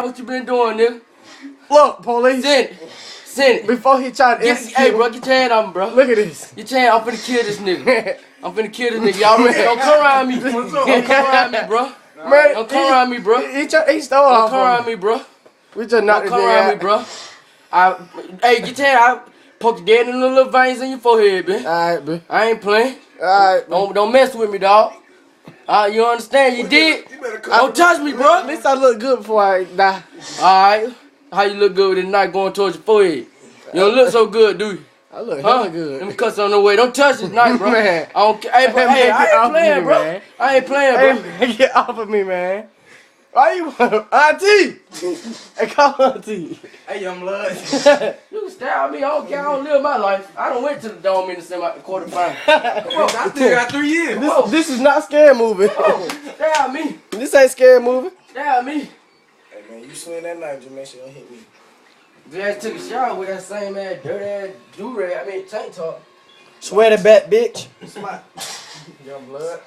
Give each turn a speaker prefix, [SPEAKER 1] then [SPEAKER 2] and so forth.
[SPEAKER 1] what you been doing, nigga?
[SPEAKER 2] Look, police.
[SPEAKER 1] Send it.
[SPEAKER 2] Before he tried to
[SPEAKER 1] Hey, bro, get your hand on me, bro.
[SPEAKER 2] Look at this.
[SPEAKER 1] Get your hand. I'm finna kill this nigga. Y'all ready? Don't come around me. Don't come around me, bro.
[SPEAKER 2] Man,
[SPEAKER 1] don't come around me, bro.
[SPEAKER 2] He stole
[SPEAKER 1] Don't
[SPEAKER 2] off.
[SPEAKER 1] come around me, bro.
[SPEAKER 2] We just knocked
[SPEAKER 1] Don't come around me, bro. Hey, get your hand. I poke your dead in the little veins in your forehead, man.
[SPEAKER 2] Alright, man.
[SPEAKER 1] I ain't playing.
[SPEAKER 2] Alright.
[SPEAKER 1] Don't mess with me, dog. You understand? You did? Don't touch me, bro.
[SPEAKER 2] At least I look good before I die.
[SPEAKER 1] Alright. How you look good with the knife going towards your forehead? You don't look so good, do you?
[SPEAKER 2] I look hella good.
[SPEAKER 1] Let me cuss on the way. Don't touch this knife, bro.
[SPEAKER 2] Man.
[SPEAKER 1] I don't care. Hey, bro, I ain't playing, bro.
[SPEAKER 2] Man.
[SPEAKER 1] I ain't playing,
[SPEAKER 2] Hey,
[SPEAKER 1] bro.
[SPEAKER 2] man, get off of me, man. Why you Auntie? Hey, call Auntie.
[SPEAKER 3] Hey, young blood.
[SPEAKER 1] You can stab me. I don't care. I don't live my life. I don't went to the dome in the quarterfinal.
[SPEAKER 3] I still got 3 years.
[SPEAKER 2] This is not scary movie.
[SPEAKER 1] Stab me.
[SPEAKER 2] This ain't scary movie.
[SPEAKER 1] Stab me.
[SPEAKER 3] Hey, man, you swing that knife, just make sure you don't hit me.
[SPEAKER 1] Just took a shower with that same ass dirt ass do-rag. Tank top.
[SPEAKER 2] Sweaty back, bitch.
[SPEAKER 3] Young blood.